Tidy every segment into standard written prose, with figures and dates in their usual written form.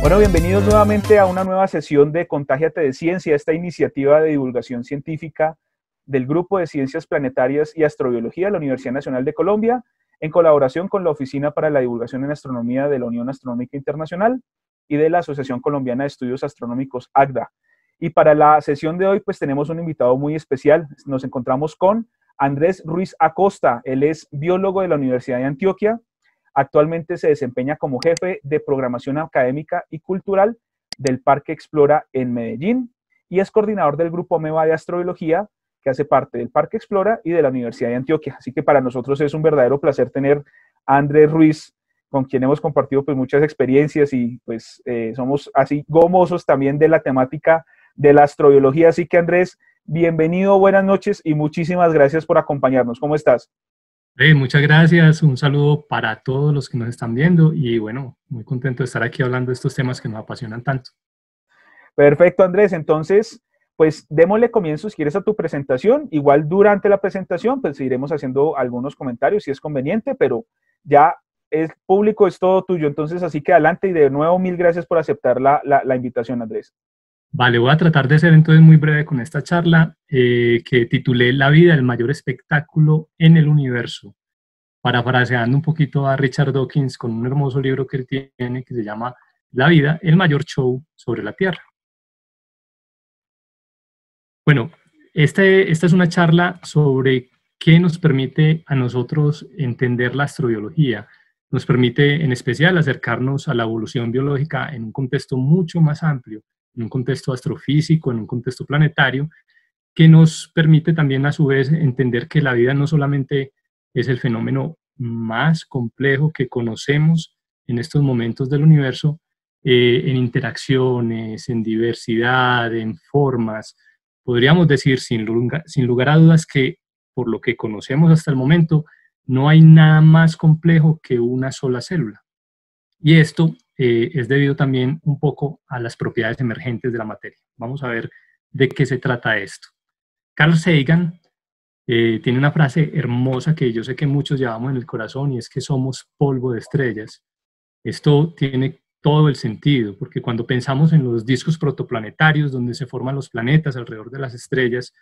Bueno, bienvenidos nuevamente a una nueva sesión de Contágiate de Ciencia, esta iniciativa de divulgación científica del Grupo de Ciencias Planetarias y Astrobiología de la Universidad Nacional de Colombia, en colaboración con la Oficina para la Divulgación en Astronomía de la Unión Astronómica Internacional y de la Asociación Colombiana de Estudios Astronómicos, ACDA. Y para la sesión de hoy, pues tenemos un invitado muy especial. Nos encontramos con Andrés Ruiz Acosta. Él es biólogo de la Universidad de Antioquia. Actualmente se desempeña como jefe de programación académica y cultural del Parque Explora en Medellín y es coordinador del Grupo AMEBA de Astrobiología, que hace parte del Parque Explora y de la Universidad de Antioquia. Así que para nosotros es un verdadero placer tener a Andrés Ruiz, con quien hemos compartido pues muchas experiencias y pues somos así gomosos también de la temática de la astrobiología. Así que Andrés, bienvenido, buenas noches y muchísimas gracias por acompañarnos. ¿Cómo estás? Muchas gracias, un saludo para todos los que nos están viendo y bueno, muy contento de estar aquí hablando de estos temas que nos apasionan tanto. Perfecto, Andrés. Entonces, pues démosle comienzo si quieres a tu presentación. Igual durante la presentación, pues iremos haciendo algunos comentarios si es conveniente, pero ya es público, es todo tuyo. Entonces, así que adelante y de nuevo mil gracias por aceptar la invitación, Andrés. Vale, voy a tratar de ser entonces muy breve con esta charla que titulé La vida, el mayor espectáculo en el universo, parafraseando un poquito a Richard Dawkins con un hermoso libro que él tiene que se llama La vida, el mayor show sobre la Tierra. Bueno, esta es una charla sobre qué nos permite a nosotros entender la astrobiología. Nos permite en especial acercarnos a la evolución biológica en un contexto mucho más amplio, en un contexto astrofísico, en un contexto planetario, que nos permite también a su vez entender que la vida no solamente es el fenómeno más complejo que conocemos en estos momentos del universo, en interacciones, en diversidad, en formas. Podríamos decir sin lugar a dudas que por lo que conocemos hasta el momento, no hay nada más complejo que una sola célula. Y esto es debido también un poco a las propiedades emergentes de la materia. Vamos a ver de qué se trata esto. Carl Sagan tiene una frase hermosa que yo sé que muchos llevamos en el corazón y es que somos polvo de estrellas. Esto tiene todo el sentido, porque cuando pensamos en los discos protoplanetarios, donde se forman los planetas alrededor de las estrellas,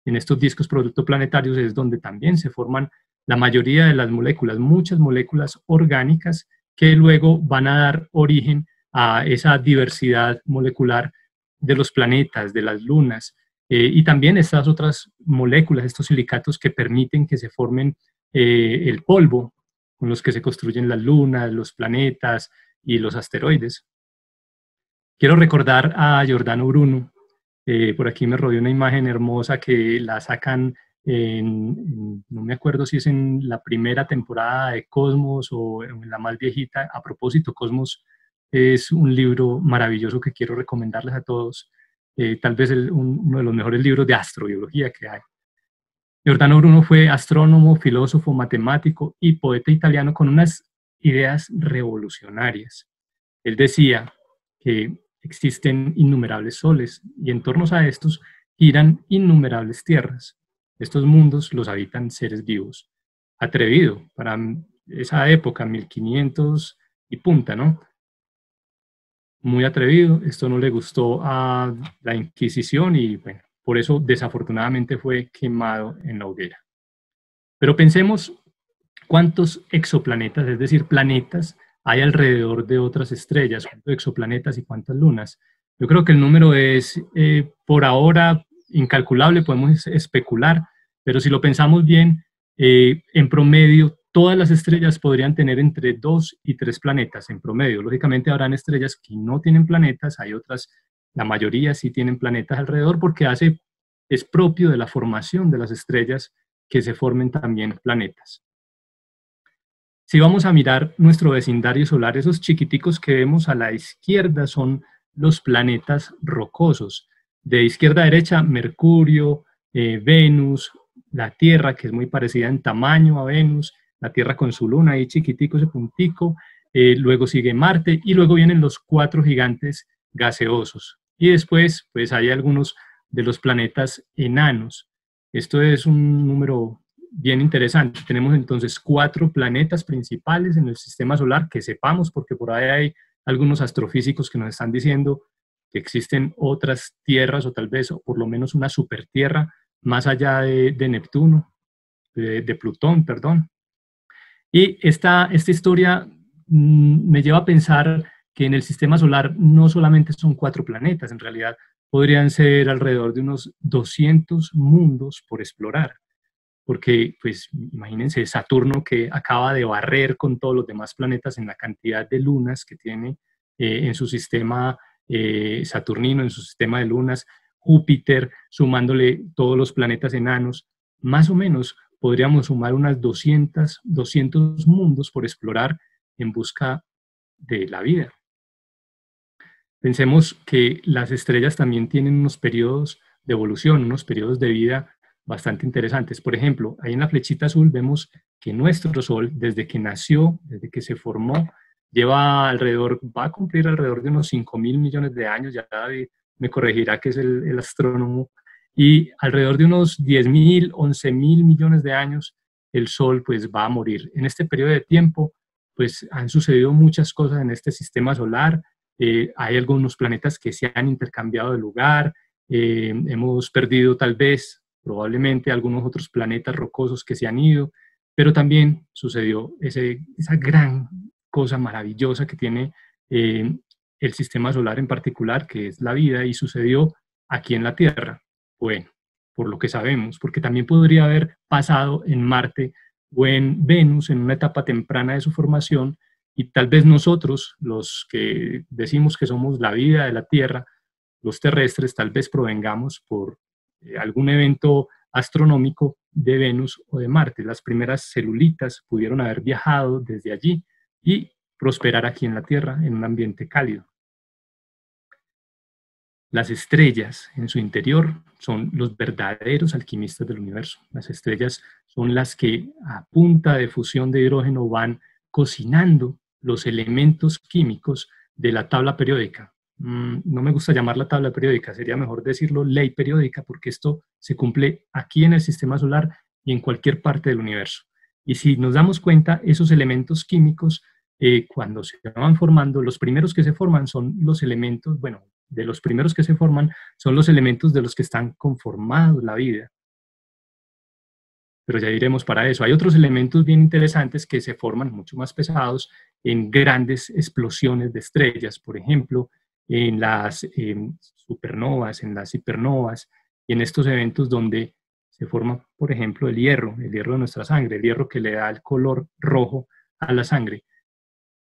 en estos discos protoplanetarios es donde también se forman la mayoría de las moléculas, muchas moléculas orgánicas que luego van a dar origen a esa diversidad molecular de los planetas, de las lunas, y también estas otras moléculas, estos silicatos que permiten que se formen el polvo con los que se construyen las lunas, los planetas y los asteroides. Quiero recordar a Giordano Bruno. Por aquí me rodeó una imagen hermosa que la sacan no me acuerdo si es en la primera temporada de Cosmos o en la más viejita. A propósito, Cosmos es un libro maravilloso que quiero recomendarles a todos. Tal vez uno de los mejores libros de astrobiología que hay. Giordano Bruno fue astrónomo, filósofo, matemático y poeta italiano con unas ideas revolucionarias. Él decía que existen innumerables soles y en torno a estos giran innumerables tierras. Estos mundos los habitan seres vivos. Atrevido para esa época, 1500 y punta, ¿no? Muy atrevido. Esto no le gustó a la Inquisición y bueno, por eso desafortunadamente fue quemado en la hoguera. Pero pensemos cuántos exoplanetas, es decir, planetas, hay alrededor de otras estrellas, cuántos exoplanetas y cuántas lunas. Yo creo que el número es por ahora incalculable, podemos especular, pero si lo pensamos bien, en promedio todas las estrellas podrían tener entre 2 y 3 planetas en promedio. Lógicamente habrán estrellas que no tienen planetas, hay otras, la mayoría sí tienen planetas alrededor porque es propio de la formación de las estrellas que se formen también planetas. Si vamos a mirar nuestro vecindario solar, esos chiquiticos que vemos a la izquierda son los planetas rocosos. De izquierda a derecha, Mercurio, Venus, la Tierra, que es muy parecida en tamaño a Venus, la Tierra con su luna ahí chiquitico, ese puntico, luego sigue Marte y luego vienen los 4 gigantes gaseosos. Y después, pues hay algunos de los planetas enanos. Esto es un número bien interesante. Tenemos entonces 4 planetas principales en el sistema solar que sepamos, porque por ahí hay algunos astrofísicos que nos están diciendo que existen otras tierras, o tal vez, o por lo menos una supertierra, más allá de Neptuno, de Plutón, perdón. Y esta historia me lleva a pensar que en el sistema solar no solamente son 4 planetas, en realidad podrían ser alrededor de unos 200 mundos por explorar, porque pues imagínense Saturno, que acaba de barrer con todos los demás planetas en la cantidad de lunas que tiene en su sistema saturnino, en su sistema de lunas, Júpiter, sumándole todos los planetas enanos, más o menos podríamos sumar unas 200 mundos por explorar en busca de la vida. Pensemos que las estrellas también tienen unos periodos de evolución, unos periodos de vida bastante interesantes. Por ejemplo, ahí en la flechita azul vemos que nuestro Sol, desde que nació, desde que se formó, va a cumplir alrededor de unos 5.000 millones de años, ya David me corregirá que es el astrónomo, y alrededor de unos 10.000, 11.000 millones de años, el Sol pues va a morir. En este periodo de tiempo, pues han sucedido muchas cosas en este sistema solar. Hay algunos planetas que se han intercambiado de lugar, hemos perdido tal vez, probablemente, algunos otros planetas rocosos que se han ido, pero también sucedió esa gran cosa maravillosa que tiene el sistema solar en particular, que es la vida, y sucedió aquí en la Tierra. Bueno, por lo que sabemos, porque también podría haber pasado en Marte o en Venus en una etapa temprana de su formación, y tal vez nosotros, los que decimos que somos la vida de la Tierra, los terrestres, tal vez provengamos por algún evento astronómico de Venus o de Marte. Las primeras celulitas pudieron haber viajado desde allí y prosperar aquí en la Tierra en un ambiente cálido. Las estrellas en su interior son los verdaderos alquimistas del universo. Las estrellas son las que a punta de fusión de hidrógeno van cocinando los elementos químicos de la tabla periódica. No me gusta llamarla tabla periódica, sería mejor decirlo ley periódica, porque esto se cumple aquí en el sistema solar y en cualquier parte del universo. Y si nos damos cuenta, esos elementos químicos, cuando se van formando, los primeros que se forman son los elementos, bueno, de los primeros que se forman son los elementos de los que están conformados la vida. Pero ya iremos para eso. Hay otros elementos bien interesantes que se forman mucho más pesados en grandes explosiones de estrellas, por ejemplo, en las supernovas, en las hipernovas, y en estos eventos donde se forma, por ejemplo, el hierro de nuestra sangre, el hierro que le da el color rojo a la sangre.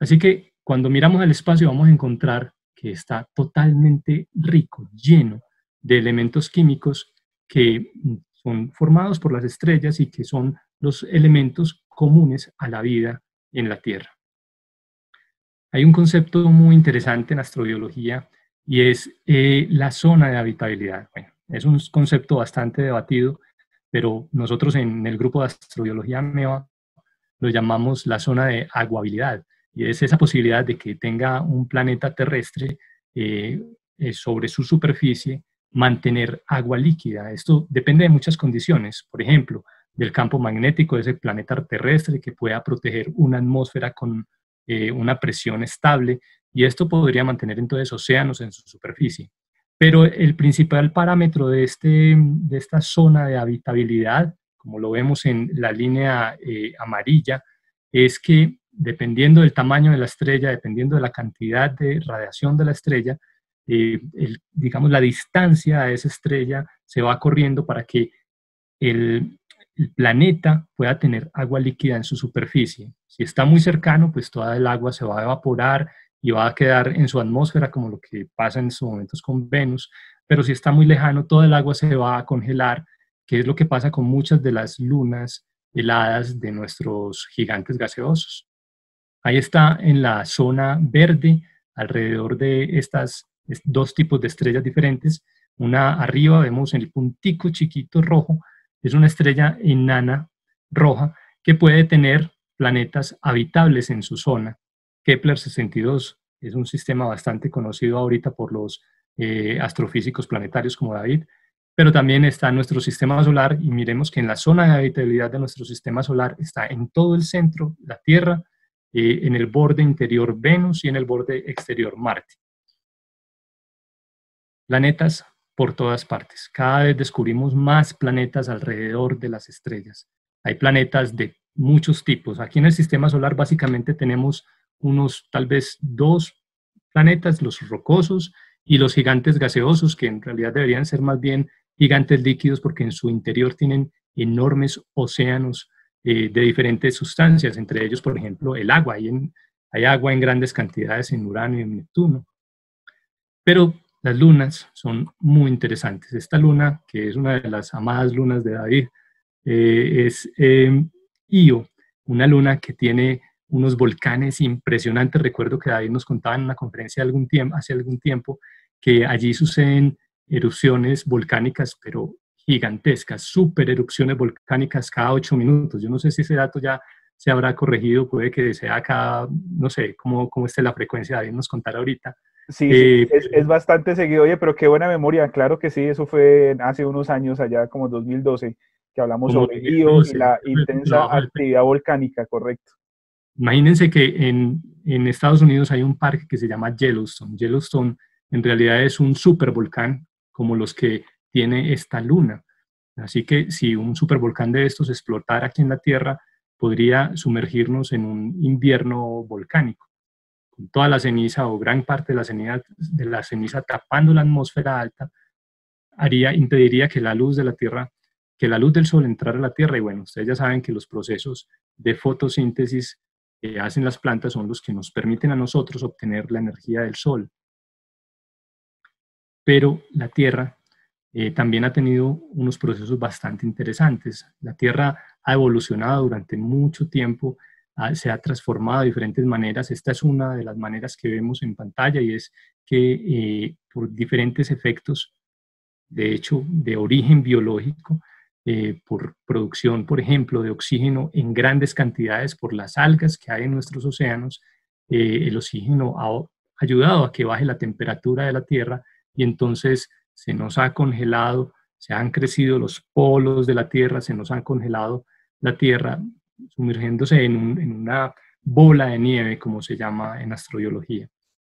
Así que cuando miramos al espacio vamos a encontrar que está totalmente rico, lleno de elementos químicos que son formados por las estrellas y que son los elementos comunes a la vida en la Tierra. Hay un concepto muy interesante en astrobiología y es la zona de habitabilidad. Bueno, es un concepto bastante debatido, pero nosotros en el grupo de astrobiología MEVA lo llamamos la zona de aguabilidad, y es esa posibilidad de que tenga un planeta terrestre sobre su superficie mantener agua líquida. Esto depende de muchas condiciones, por ejemplo, del campo magnético de ese planeta terrestre, que pueda proteger una atmósfera con una presión estable, y esto podría mantener entonces océanos en su superficie. Pero el principal parámetro de esta zona de habitabilidad, como lo vemos en la línea amarilla, es que dependiendo del tamaño de la estrella, dependiendo de la cantidad de radiación de la estrella, digamos, la distancia a esa estrella se va corriendo para que el planeta pueda tener agua líquida en su superficie. Si está muy cercano, pues toda el agua se va a evaporar y va a quedar en su atmósfera, como lo que pasa en estos momentos con Venus, pero si está muy lejano, toda el agua se va a congelar, que es lo que pasa con muchas de las lunas heladas de nuestros gigantes gaseosos. Ahí está en la zona verde, alrededor de estas dos tipos de estrellas diferentes. Una arriba vemos el puntico chiquito rojo, es una estrella enana roja que puede tener planetas habitables en su zona. Kepler 62 es un sistema bastante conocido ahorita por los astrofísicos planetarios como David, pero también está nuestro sistema solar, y miremos que en la zona de habitabilidad de nuestro sistema solar está en todo el centro, la Tierra, en el borde interior Venus y en el borde exterior Marte. Planetas por todas partes. Cada vez descubrimos más planetas alrededor de las estrellas. Hay planetas de muchos tipos. Aquí en el sistema solar básicamente tenemos unos tal vez 2 planetas, los rocosos y los gigantes gaseosos, que en realidad deberían ser más bien gigantes líquidos porque en su interior tienen enormes océanos de diferentes sustancias, entre ellos, por ejemplo, el agua. Hay agua en grandes cantidades en Urano y en Neptuno. Pero las lunas son muy interesantes. Esta luna, que es una de las amadas lunas de David, es Io, una luna que tiene unos volcanes impresionantes. Recuerdo que David nos contaba en una conferencia hace algún tiempo que allí suceden erupciones volcánicas, pero gigantescas, super erupciones volcánicas cada 8 minutos. Yo no sé si ese dato ya se habrá corregido, puede que sea cada, no sé cómo esté la frecuencia, David nos contará ahorita. Sí, es bastante seguido. Oye, pero qué buena memoria. Claro que sí, eso fue hace unos años, allá como 2012, que hablamos sobre Io y la intensa actividad volcánica, correcto. Imagínense que en Estados Unidos hay un parque que se llama Yellowstone. Yellowstone en realidad es un supervolcán como los que tiene esta luna. Así que si un supervolcán de estos explotara aquí en la Tierra, podría sumergirnos en un invierno volcánico, con toda la ceniza o gran parte de la ceniza tapando la atmósfera alta, impediría que la luz de la Tierra, que la luz del Sol entrara a la Tierra. Y bueno, ustedes ya saben que los procesos de fotosíntesis que hacen las plantas son los que nos permiten a nosotros obtener la energía del Sol. Pero la Tierra también ha tenido unos procesos bastante interesantes. La Tierra ha evolucionado durante mucho tiempo, se ha transformado de diferentes maneras. Esta es una de las maneras que vemos en pantalla y es que por diferentes efectos, de hecho, de origen biológico, por producción, por ejemplo, de oxígeno en grandes cantidades por las algas que hay en nuestros océanos, el oxígeno ha ayudado a que baje la temperatura de la Tierra y entonces se nos ha congelado, se han crecido los polos de la Tierra, se nos ha congelado la Tierra, sumergiéndose en una bola de nieve, como se llama en astrobiología.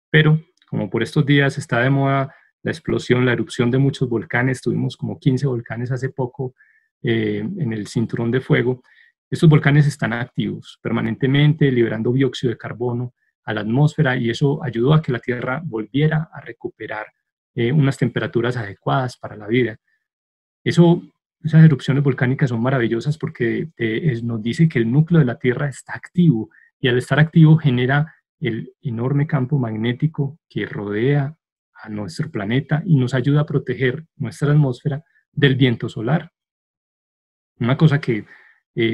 Pero, como por estos días está de moda la explosión, la erupción de muchos volcanes, tuvimos como 15 volcanes hace poco en el cinturón de fuego. Estos volcanes están activos permanentemente, liberando dióxido de carbono a la atmósfera y eso ayudó a que la Tierra volviera a recuperar unas temperaturas adecuadas para la vida. Esas erupciones volcánicas son maravillosas porque nos dice que el núcleo de la Tierra está activo y al estar activo genera el enorme campo magnético que rodea a nuestro planeta y nos ayuda a proteger nuestra atmósfera del viento solar. Una cosa que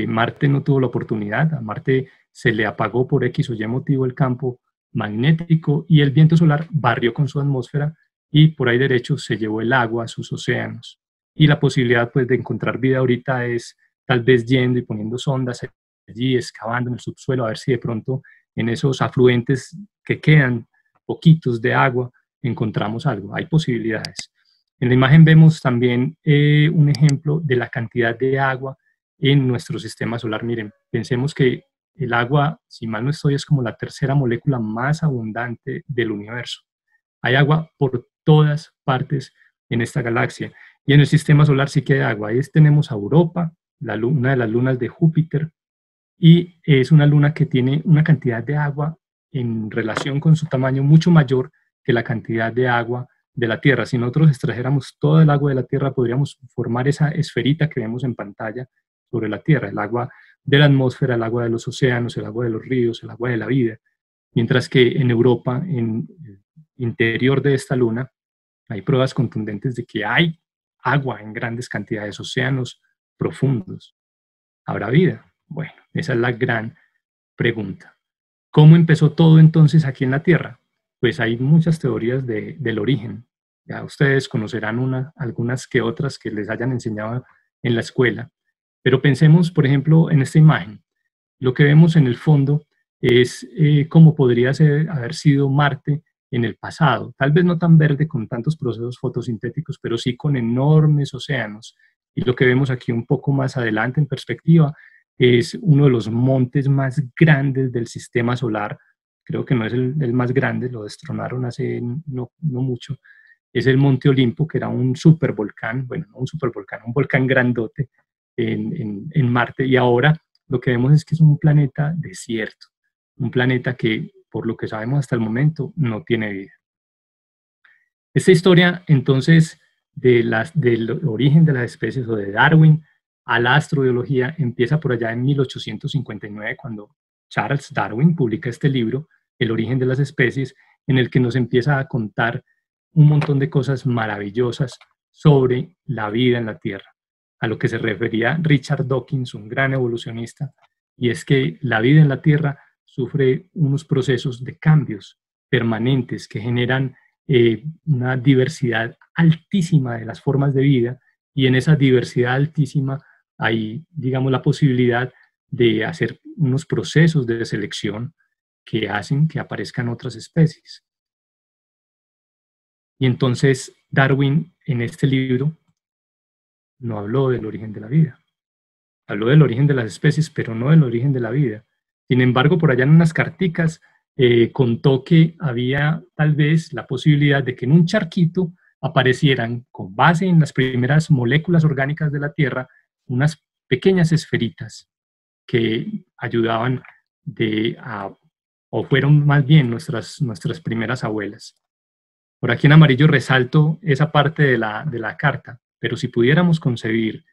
Marte no tuvo la oportunidad, a Marte se le apagó por X o Y motivo el campo magnético y el viento solar barrió con su atmósfera y por ahí derecho se llevó el agua a sus océanos. Y la posibilidad pues, de encontrar vida ahorita es tal vez yendo y poniendo sondas allí, excavando en el subsuelo, a ver si de pronto en esos afluentes que quedan poquitos de agua encontramos algo. Hay posibilidades. En la imagen vemos también un ejemplo de la cantidad de agua en nuestro sistema solar. Miren, pensemos que el agua, si mal no estoy, es como la tercera molécula más abundante del universo. Hay agua por todas partes en esta galaxia. Y en el sistema solar sí que hay agua. Ahí tenemos a Europa, una de las lunas de Júpiter, y es una luna que tiene una cantidad de agua en relación con su tamaño mucho mayor que la cantidad de agua de la Tierra. Si nosotros extrajéramos todo el agua de la Tierra, podríamos formar esa esferita que vemos en pantalla sobre la Tierra, el agua de la atmósfera, el agua de los océanos, el agua de los ríos, el agua de la vida. Mientras que en Europa, en el interior de esta luna, hay pruebas contundentes de que hay agua en grandes cantidades, océanos profundos. ¿Habrá vida? Bueno, esa es la gran pregunta. ¿Cómo empezó todo entonces aquí en la Tierra? Pues hay muchas teorías del origen. Ya ustedes conocerán algunas que otras que les hayan enseñado en la escuela. Pero pensemos, por ejemplo, en esta imagen. Lo que vemos en el fondo es cómo podría haber sido Marte en el pasado. Tal vez no tan verde con tantos procesos fotosintéticos, pero sí con enormes océanos. Y lo que vemos aquí un poco más adelante en perspectiva es uno de los montes más grandes del sistema solar. Creo que no es el más grande, lo destronaron hace no mucho. Es el Monte Olimpo, que era un supervolcán, bueno, no un supervolcán, un volcán grandote en Marte, y ahora lo que vemos es que es un planeta desierto, un planeta que, por lo que sabemos hasta el momento, no tiene vida. Esta historia, entonces, del origen de las especies, o de Darwin a la astrobiología, empieza por allá en 1859, cuando Charles Darwin publica este libro, El origen de las especies, en el que nos empieza a contar un montón de cosas maravillosas sobre la vida en la Tierra, a lo que se refería Richard Dawkins, un gran evolucionista, y es que la vida en la Tierra sufre unos procesos de cambios permanentes que generan una diversidad altísima de las formas de vida, y en esa diversidad altísima hay, digamos, la posibilidad de hacer unos procesos de selección que hacen que aparezcan otras especies. Y entonces Darwin, en este libro, no habló del origen de la vida. Habló del origen de las especies, pero no del origen de la vida. Sin embargo, por allá en unas carticas contó que había tal vez la posibilidad de que en un charquito aparecieran, con base en las primeras moléculas orgánicas de la Tierra, unas pequeñas esferitas que ayudaban o fueron más bien nuestras primeras abuelas. Por aquí en amarillo resalto esa parte de la carta, pero si pudiéramos concebir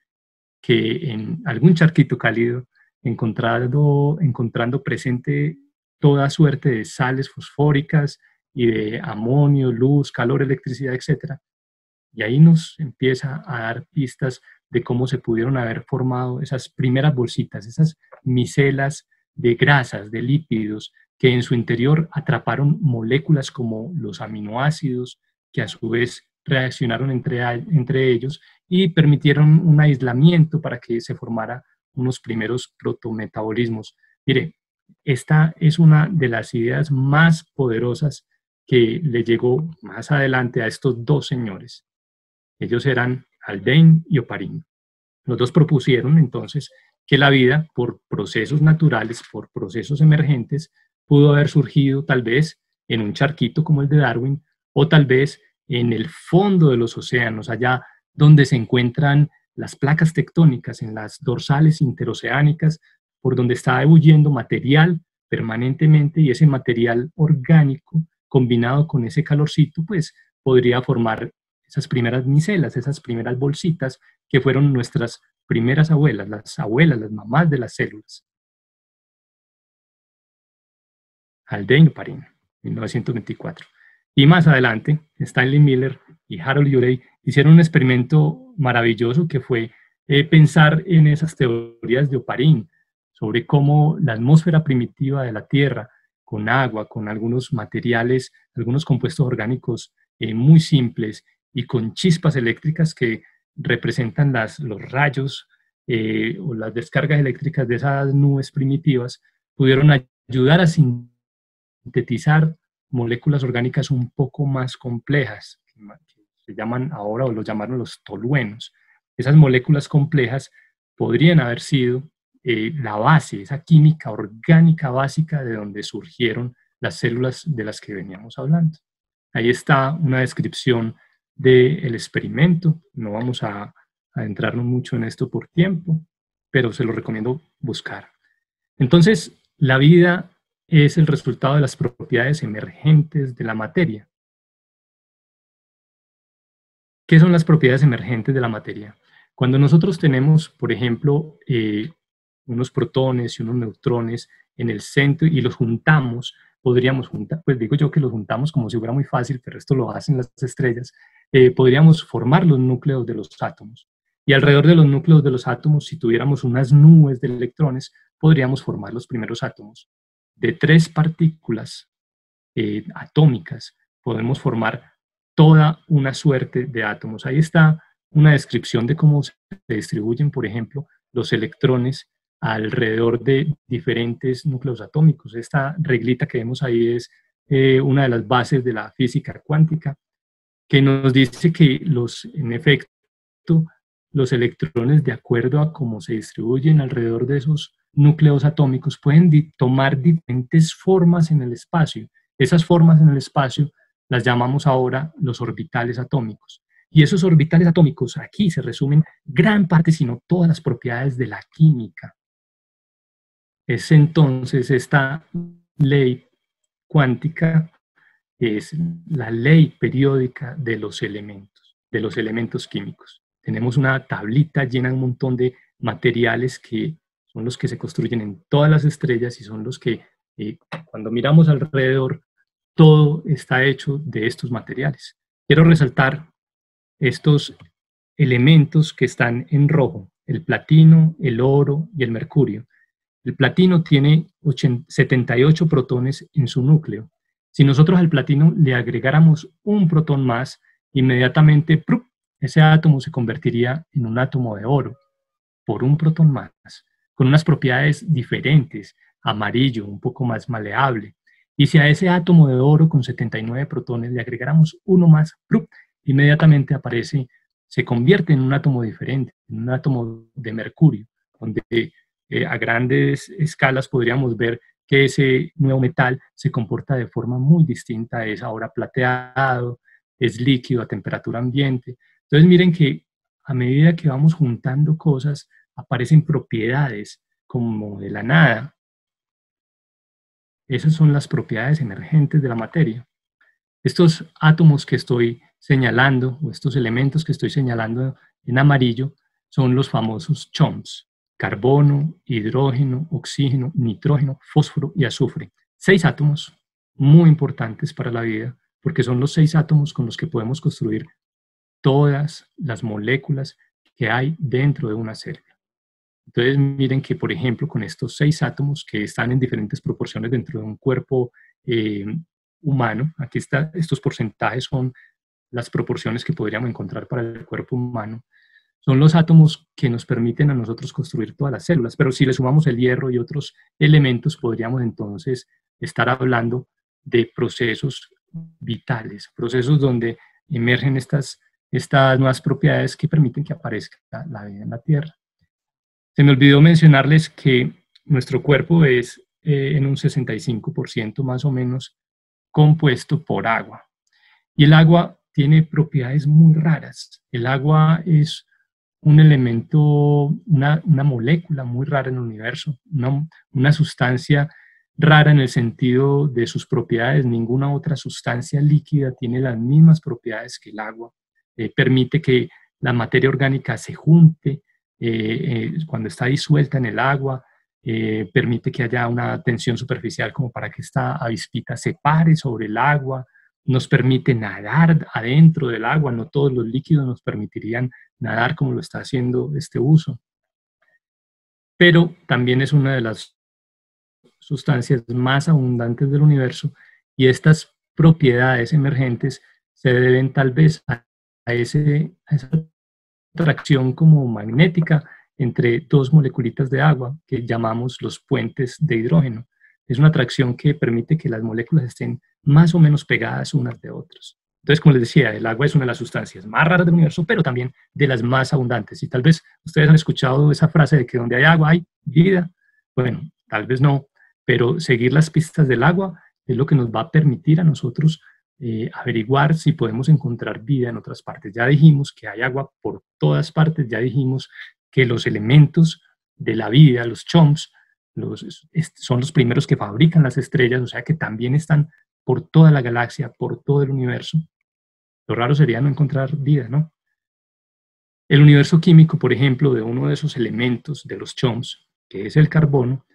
que en algún charquito cálido, encontrando presente toda suerte de sales fosfóricas y de amonio, luz, calor, electricidad, etc. Y ahí nos empieza a dar pistas de cómo se pudieron haber formado esas primeras bolsitas, esas micelas de grasas, de lípidos, que en su interior atraparon moléculas como los aminoácidos, que a su vez reaccionaron entre ellos y permitieron un aislamiento para que se formara unos primeros protometabolismos. Mire, esta es una de las ideas más poderosas que le llegó más adelante a estos dos señores. Ellos eran Haldane y Oparin. Los dos propusieron entonces que la vida, por procesos naturales, por procesos emergentes, pudo haber surgido tal vez en un charquito como el de Darwin, o tal vez en el fondo de los océanos, allá donde se encuentran las placas tectónicas, en las dorsales interoceánicas, por donde está ebulliendo material permanentemente, y ese material orgánico, combinado con ese calorcito, pues podría formar esas primeras micelas, esas primeras bolsitas que fueron nuestras primeras abuelas, las mamás de las células. Haldane y Oparin, 1924. Y más adelante, Stanley Miller y Harold Urey hicieron un experimento maravilloso que fue pensar en esas teorías de Oparin, sobre cómo la atmósfera primitiva de la Tierra, con agua, con algunos materiales, algunos compuestos orgánicos muy simples y con chispas eléctricas que representan los rayos o las descargas eléctricas de esas nubes primitivas, pudieron ayudar a sintetizar moléculas orgánicas un poco más complejas, que se llaman ahora, o lo llamaron los toluenos. Esas moléculas complejas podrían haber sido la base, esa química orgánica básica de donde surgieron las células de las que veníamos hablando. Ahí está una descripción del experimento. No vamos a adentrarnos mucho en esto por tiempo, pero se lo recomiendo buscar. Entonces, la vida es el resultado de las propiedades emergentes de la materia. ¿Qué son las propiedades emergentes de la materia? Cuando nosotros tenemos, por ejemplo, unos protones y unos neutrones en el centro y los juntamos, podríamos juntar, pues digo yo que los juntamos como si fuera muy fácil, pero esto lo hacen las estrellas, podríamos formar los núcleos de los átomos. Y alrededor de los núcleos de los átomos, si tuviéramos unas nubes de electrones, podríamos formar los primeros átomos. De 3 partículas atómicas podemos formar toda una suerte de átomos. Ahí está una descripción de cómo se distribuyen, por ejemplo, los electrones alrededor de diferentes núcleos atómicos. Esta reglita que vemos ahí es una de las bases de la física cuántica, que nos dice que en efecto, los electrones, de acuerdo a cómo se distribuyen alrededor de esos núcleos atómicos, pueden tomar diferentes formas en el espacio. Esas formas en el espacio las llamamos ahora los orbitales atómicos. Y esos orbitales atómicos, aquí se resumen gran parte, si no todas las propiedades de la química. Es entonces esta ley cuántica, es la ley periódica de los elementos químicos. Tenemos una tablita llena de un montón de materiales que son los que se construyen en todas las estrellas y son los que, cuando miramos alrededor, todo está hecho de estos materiales. Quiero resaltar estos elementos que están en rojo: el platino, el oro y el mercurio. El platino tiene 78 protones en su núcleo. Si nosotros al platino le agregáramos un protón más, inmediatamente ¡prup!, ese átomo se convertiría en un átomo de oro por un protón más, con unas propiedades diferentes: amarillo, un poco más maleable. Y si a ese átomo de oro con 79 protones le agregáramos uno más, ¡prup!, inmediatamente se convierte en un átomo diferente, en un átomo de mercurio, donde a grandes escalas podríamos ver que ese nuevo metal se comporta de forma muy distinta. Es ahora plateado, es líquido a temperatura ambiente. Entonces miren que a medida que vamos juntando cosas, aparecen propiedades como de la nada. Esas son las propiedades emergentes de la materia. Estos átomos que estoy señalando, o estos elementos que estoy señalando en amarillo, son los famosos CHOMS: carbono, hidrógeno, oxígeno, nitrógeno, fósforo y azufre. 6 átomos muy importantes para la vida, porque son los 6 átomos con los que podemos construir todas las moléculas que hay dentro de una célula. Entonces miren que, por ejemplo, con estos 6 átomos que están en diferentes proporciones dentro de un cuerpo humano, aquí está, estos porcentajes son las proporciones que podríamos encontrar para el cuerpo humano. Son los átomos que nos permiten a nosotros construir todas las células, pero si le sumamos el hierro y otros elementos, podríamos entonces estar hablando de procesos vitales, procesos donde emergen estas nuevas propiedades que permiten que aparezca la vida en la Tierra. Se me olvidó mencionarles que nuestro cuerpo es en un 65% más o menos compuesto por agua. Y el agua tiene propiedades muy raras. El agua es un elemento, una molécula muy rara en el universo, una sustancia rara en el sentido de sus propiedades. Ninguna otra sustancia líquida tiene las mismas propiedades que el agua. Permite que la materia orgánica se junte cuando está disuelta en el agua. Permite que haya una tensión superficial como para que esta avispita se pare sobre el agua. Nos permite nadar adentro del agua. No todos los líquidos nos permitirían nadar como lo está haciendo este buzo. Pero también es una de las sustancias más abundantes del universo, y estas propiedades emergentes se deben tal vez a esa atracción como magnética entre dos moleculitas de agua que llamamos los puentes de hidrógeno. Es una atracción que permite que las moléculas estén más o menos pegadas unas de otras. Entonces, como les decía, el agua es una de las sustancias más raras del universo, pero también de las más abundantes. Y tal vez ustedes han escuchado esa frase de que donde hay agua hay vida. Bueno, tal vez no, pero seguir las pistas del agua es lo que nos va a permitir a nosotros averiguar si podemos encontrar vida en otras partes. Ya dijimos que hay agua por todas partes, ya dijimos que los elementos de la vida, los CHOMS, son los primeros que fabrican las estrellas, o sea que también están por toda la galaxia, por todo el universo. Lo raro sería no encontrar vida, ¿no? El universo químico, por ejemplo, de uno de esos elementos de los CHOMS, que es el carbono,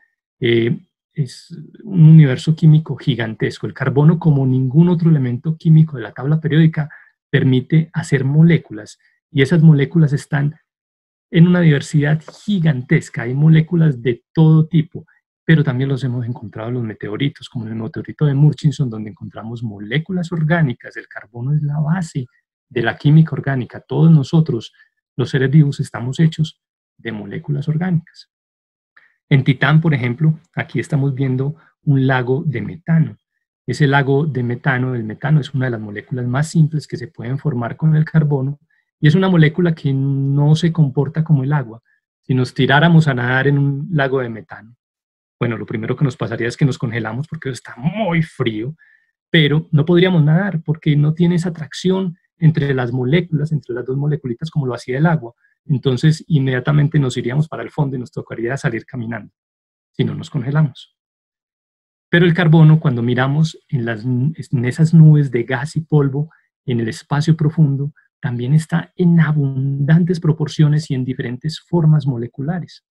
es un universo químico gigantesco. El carbono, como ningún otro elemento químico de la tabla periódica, permite hacer moléculas, y esas moléculas están en una diversidad gigantesca. Hay moléculas de todo tipo, pero también los hemos encontrado en los meteoritos, como en el meteorito de Murchison, donde encontramos moléculas orgánicas. El carbono es la base de la química orgánica. Todos nosotros, los seres vivos, estamos hechos de moléculas orgánicas. En Titán, por ejemplo, aquí estamos viendo un lago de metano. Ese lago de metano, el metano es una de las moléculas más simples que se pueden formar con el carbono, Y es una molécula que no se comporta como el agua. Si nos tiráramos a nadar en un lago de metano, bueno, lo primero que nos pasaría es que nos congelamos porque está muy frío, pero no podríamos nadar porque no tiene esa atracción entre las moléculas, entre las dos moleculitas como lo hacía el agua. Entonces, inmediatamente nos iríamos para el fondo y nos tocaría salir caminando, si no nos congelamos. Pero el carbono, cuando miramos en esas nubes de gas y polvo en el espacio profundo, también está en abundantes proporciones y en diferentes formas moleculares.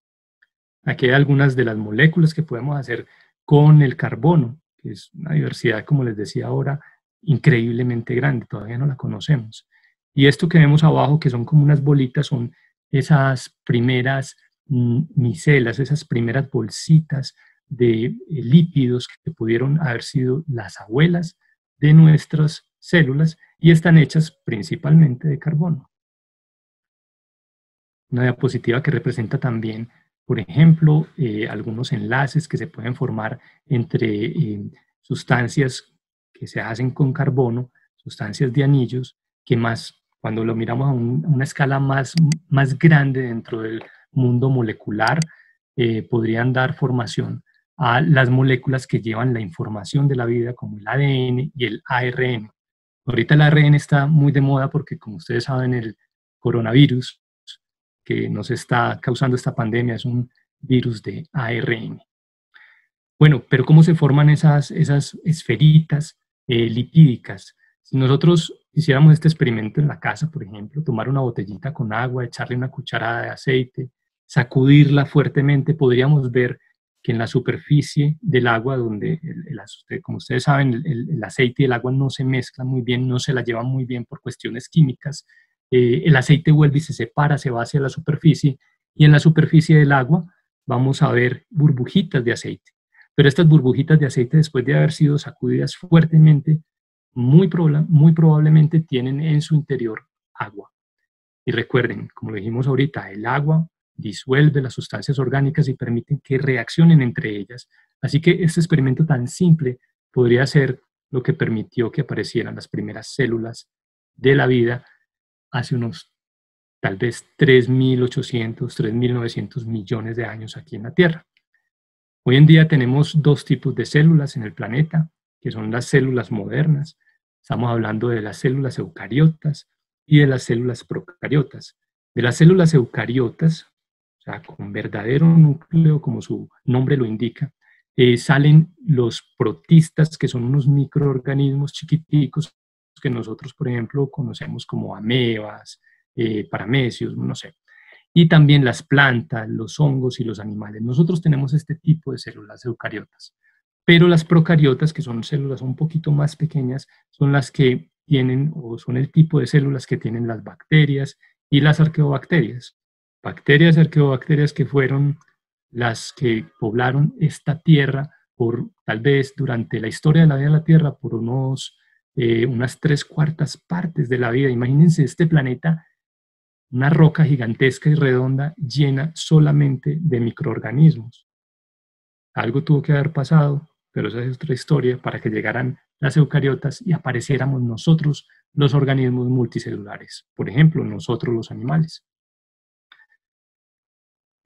Aquí hay algunas de las moléculas que podemos hacer con el carbono, que es una diversidad, como les decía ahora, increíblemente grande, todavía no la conocemos. Y esto que vemos abajo, que son como unas bolitas, son esas primeras micelas, esas primeras bolsitas de lípidos que pudieron haber sido las abuelas de nuestras células y están hechas principalmente de carbono. Una diapositiva que representa también, por ejemplo, algunos enlaces que se pueden formar entre sustancias que se hacen con carbono, sustancias de anillos, que más, cuando lo miramos a una escala más grande dentro del mundo molecular, podrían dar formación a las moléculas que llevan la información de la vida, como el ADN y el ARN. Ahorita el ARN está muy de moda porque, como ustedes saben, el coronavirus que nos está causando esta pandemia es un virus de ARN. Bueno, pero ¿cómo se forman esas esferitas lipídicas? Si nosotros hiciéramos este experimento en la casa, por ejemplo, tomar una botellita con agua, echarle una cucharada de aceite, sacudirla fuertemente, podríamos ver que en la superficie del agua, donde, como ustedes saben, el aceite y el agua no se mezclan muy bien, no se la llevan muy bien por cuestiones químicas, el aceite vuelve y se separa, se va hacia la superficie, y en la superficie del agua vamos a ver burbujitas de aceite. Pero estas burbujitas de aceite, después de haber sido sacudidas fuertemente, muy probablemente tienen en su interior agua. Y recuerden, como lo dijimos ahorita, el agua disuelve las sustancias orgánicas y permite que reaccionen entre ellas. Así que este experimento tan simple podría ser lo que permitió que aparecieran las primeras células de la vida hace unos tal vez 3.800, 3.900 millones de años aquí en la Tierra. Hoy en día tenemos dos tipos de células en el planeta, que son las células modernas. Estamos hablando de las células eucariotas y de las células procariotas. De las células eucariotas, o sea, con verdadero núcleo, como su nombre lo indica, salen los protistas, que son unos microorganismos chiquiticos que nosotros, por ejemplo, conocemos como amebas, paramecios, no sé. Y también las plantas, los hongos y los animales. Nosotros tenemos este tipo de células eucariotas. Pero las procariotas, que son células un poquito más pequeñas, son las que tienen, o son el tipo de células que tienen las bacterias y las arqueobacterias. Bacterias y arqueobacterias que fueron las que poblaron esta tierra por, tal vez durante la historia de la vida de la Tierra, por unas 3/4 partes de la vida. Imagínense este planeta, una roca gigantesca y redonda llena solamente de microorganismos. Algo tuvo que haber pasado, pero esa es otra historia, para que llegaran las eucariotas y apareciéramos nosotros, los organismos multicelulares. Por ejemplo, nosotros los animales.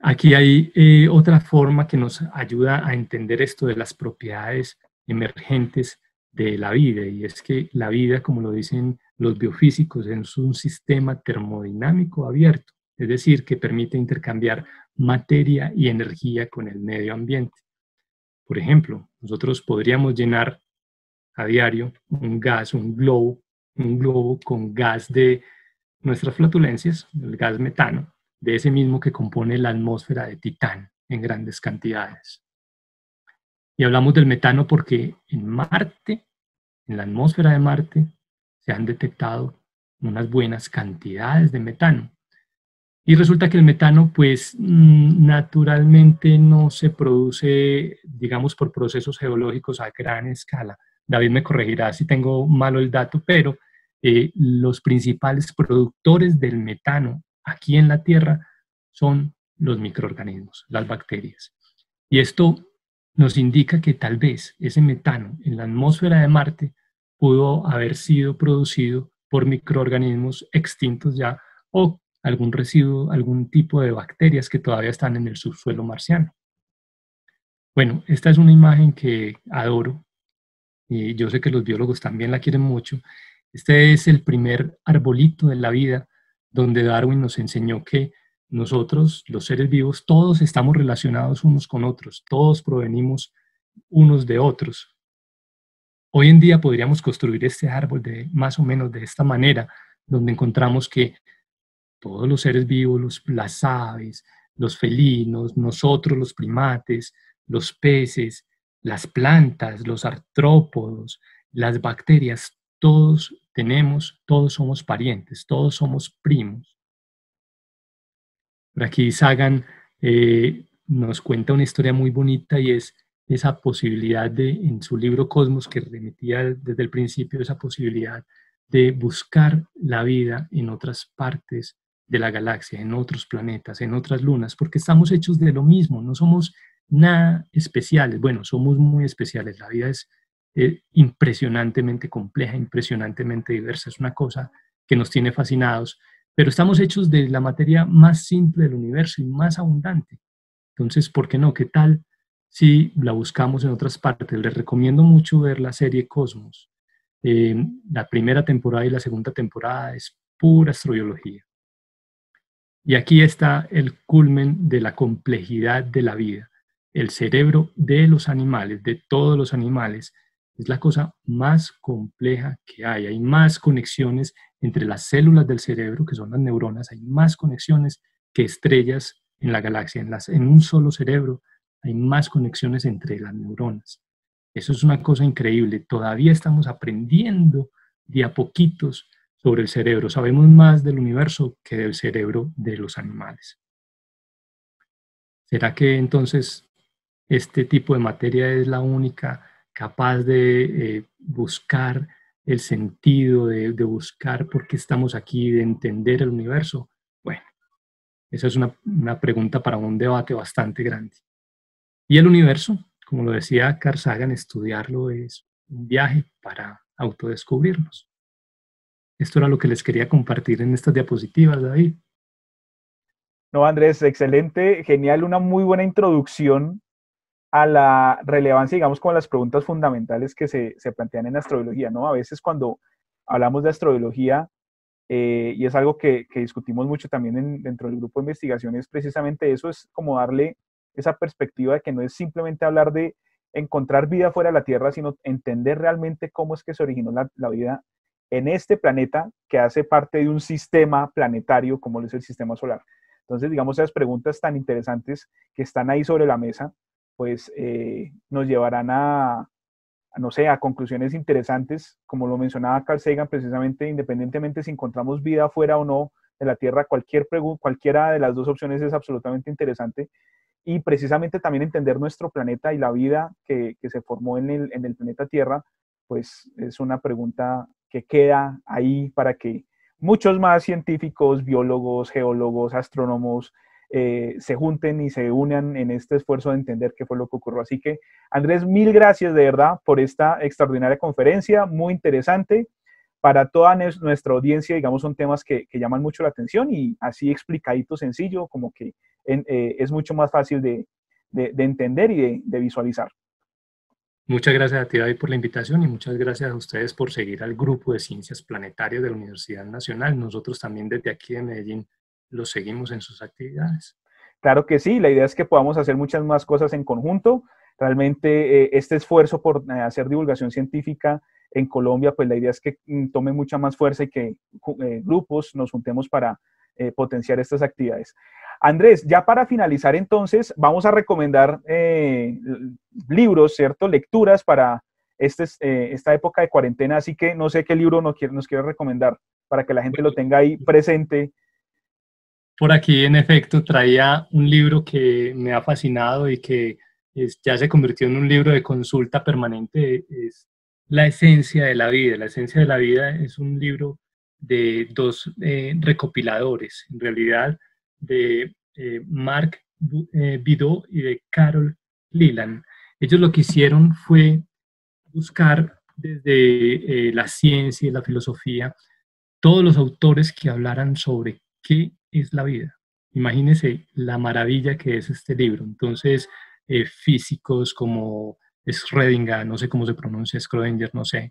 Aquí hay otra forma que nos ayuda a entender esto de las propiedades emergentes de la vida, y es que la vida, como lo dicen los biofísicos, es un sistema termodinámico abierto, es decir, que permite intercambiar materia y energía con el medio ambiente. Por ejemplo, nosotros podríamos llenar a diario un globo con gas de nuestras flatulencias, el gas metano, de ese mismo que compone la atmósfera de Titán en grandes cantidades. Y hablamos del metano porque en Marte, en la atmósfera de Marte, se han detectado unas buenas cantidades de metano. Y resulta que el metano, pues, naturalmente no se produce, digamos, por procesos geológicos a gran escala. David me corregirá si tengo malo el dato, pero los principales productores del metano aquí en la Tierra son los microorganismos, las bacterias. Y esto nos indica que tal vez ese metano en la atmósfera de Marte pudo haber sido producido por microorganismos extintos ya, o algún residuo, algún tipo de bacterias que todavía están en el subsuelo marciano. Bueno, esta es una imagen que adoro y yo sé que los biólogos también la quieren mucho. Este es el primer arbolito de la vida donde Darwin nos enseñó que nosotros, los seres vivos, todos estamos relacionados unos con otros, todos provenimos unos de otros. Hoy en día podríamos construir este árbol de más o menos de esta manera, donde encontramos que todos los seres vivos, las aves, los felinos, nosotros los primates, los peces, las plantas, los artrópodos, las bacterias, todos somos parientes, todos somos primos. Por aquí Sagan nos cuenta una historia muy bonita y es esa posibilidad de, en su libro Cosmos, que remitía desde el principio esa posibilidad de buscar la vida en otras partes de la galaxia, en otros planetas, en otras lunas, porque estamos hechos de lo mismo, no somos nada especiales. Bueno, somos muy especiales, la vida es impresionantemente compleja, impresionantemente diversa, es una cosa que nos tiene fascinados, pero estamos hechos de la materia más simple del universo y más abundante. Entonces, ¿por qué no? ¿Qué tal si la buscamos en otras partes? Les recomiendo mucho ver la serie Cosmos. La primera temporada y la segunda temporada es pura astrobiología. Y aquí está el culmen de la complejidad de la vida. El cerebro de los animales, de todos los animales, es la cosa más compleja que hay. Hay más conexiones entre las células del cerebro, que son las neuronas, hay más conexiones que estrellas en la galaxia. En un solo cerebro hay más conexiones entre las neuronas. Eso es una cosa increíble. Todavía estamos aprendiendo de a poquitos sobre el cerebro. Sabemos más del universo que del cerebro de los animales. ¿Será que entonces este tipo de materia es la única capaz de buscar el sentido, de buscar por qué estamos aquí, de entender el universo? Bueno, esa es una pregunta para un debate bastante grande. Y el universo, como lo decía Carl Sagan, estudiarlo es un viaje para autodescubrirnos. Esto era lo que les quería compartir en estas diapositivas, David. No, Andrés, excelente, genial, una muy buena introducción a la relevancia, digamos, como las preguntas fundamentales que se plantean en astrobiología, ¿no? A veces cuando hablamos de astrobiología, y es algo que discutimos mucho también dentro del grupo de investigación, es precisamente eso, es como darle esa perspectiva de que no es simplemente hablar de encontrar vida fuera de la Tierra, sino entender realmente cómo es que se originó la vida en este planeta que hace parte de un sistema planetario como es el sistema solar. Entonces, digamos, esas preguntas tan interesantes que están ahí sobre la mesa, pues nos llevarán no sé, a conclusiones interesantes, como lo mencionaba Carl Sagan, precisamente, independientemente si encontramos vida afuera o no de la Tierra, cualquiera de las dos opciones es absolutamente interesante, y precisamente también entender nuestro planeta y la vida que se formó en el planeta Tierra, pues es una pregunta que queda ahí para que muchos más científicos, biólogos, geólogos, astrónomos, se junten y se unan en este esfuerzo de entender qué fue lo que ocurrió. Así que, Andrés, mil gracias de verdad por esta extraordinaria conferencia, muy interesante. Para toda nuestra audiencia, digamos, son temas que llaman mucho la atención y así explicadito, sencillo, como que es mucho más fácil de entender y de visualizar. Muchas gracias a ti, David, por la invitación y muchas gracias a ustedes por seguir al Grupo de Ciencias Planetarias de la Universidad Nacional. Nosotros también desde aquí de Medellín los seguimos en sus actividades. Claro que sí, la idea es que podamos hacer muchas más cosas en conjunto. Realmente este esfuerzo por hacer divulgación científica en Colombia, pues la idea es que tome mucha más fuerza y que grupos nos juntemos para potenciar estas actividades. Andrés, ya para finalizar entonces, vamos a recomendar libros, ¿cierto? Lecturas para esta época de cuarentena, así que no sé qué libro nos quiere recomendar para que la gente lo tenga ahí presente. Por aquí, en efecto, traía un libro que me ha fascinado y que ya se convirtió en un libro de consulta permanente, es La esencia de la vida. La esencia de la vida es un libro de dos recopiladores, en realidad, de Marc Bidot y de Carol Leland. Ellos lo que hicieron fue buscar desde la ciencia y la filosofía todos los autores que hablaran sobre ¿qué es la vida? Imagínense la maravilla que es este libro. Entonces, físicos como Schrödinger, no sé cómo se pronuncia, Schrödinger, no sé,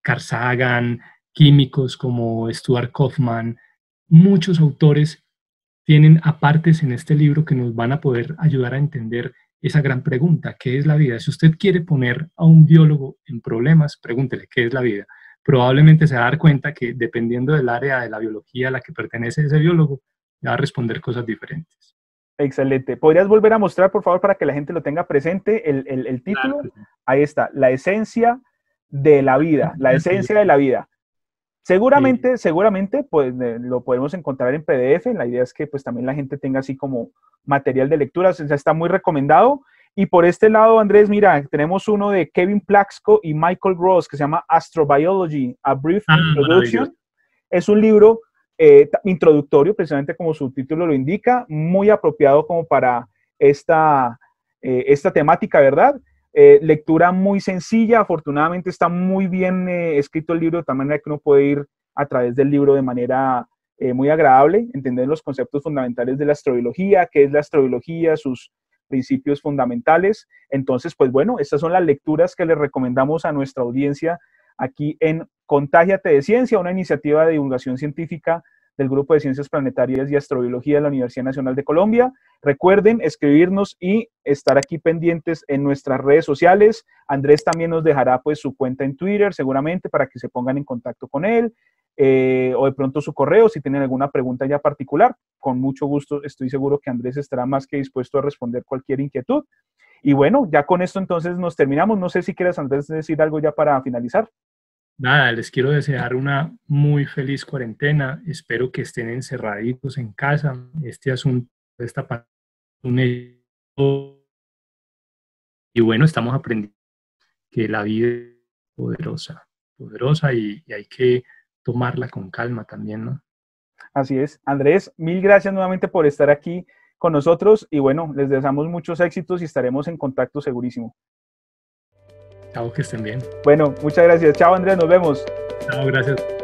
Carl Sagan, químicos como Stuart Kauffman, muchos autores tienen apartes en este libro que nos van a poder ayudar a entender esa gran pregunta, ¿qué es la vida? Si usted quiere poner a un biólogo en problemas, pregúntele, ¿qué es la vida? Probablemente se va a dar cuenta que dependiendo del área de la biología a la que pertenece ese biólogo, va a responder cosas diferentes. Excelente. ¿Podrías volver a mostrar, por favor, para que la gente lo tenga presente, el título? Claro. Ahí está, la esencia de la vida, la esencia de la vida. Seguramente, pues lo podemos encontrar en PDF. La idea es que pues también la gente tenga así como material de lectura, o sea, está muy recomendado. Y por este lado, Andrés, mira, tenemos uno de Kevin Plaxco y Michael Gross que se llama Astrobiology, A Brief Introduction. Es un libro introductorio, precisamente como su título lo indica, muy apropiado como para esta temática, ¿verdad? Lectura muy sencilla, afortunadamente está muy bien escrito el libro, de tal manera que uno puede ir a través del libro de manera muy agradable, entender los conceptos fundamentales de la astrobiología, qué es la astrobiología, sus principios fundamentales. Entonces, pues bueno, estas son las lecturas que les recomendamos a nuestra audiencia aquí en Contágiate de Ciencia, una iniciativa de divulgación científica del Grupo de Ciencias Planetarias y Astrobiología de la Universidad Nacional de Colombia. Recuerden escribirnos y estar aquí pendientes en nuestras redes sociales. Andrés también nos dejará pues su cuenta en Twitter seguramente para que se pongan en contacto con él, o de pronto su correo si tienen alguna pregunta ya particular. Con mucho gusto estoy seguro que Andrés estará más que dispuesto a responder cualquier inquietud. Y bueno, ya con esto entonces nos terminamos. No sé si quieres, Andrés, decir algo ya para finalizar. Nada, les quiero desear una muy feliz cuarentena. Espero que estén encerraditos en casa. Este asunto, esta pandemia, y bueno, estamos aprendiendo que la vida es poderosa, poderosa y hay que tomarla con calma también, ¿no? Así es. Andrés, mil gracias nuevamente por estar aquí con nosotros y bueno, les deseamos muchos éxitos y estaremos en contacto segurísimo. Chao, que estén bien. Bueno, muchas gracias. Chao, Andrés, nos vemos. Chao, gracias.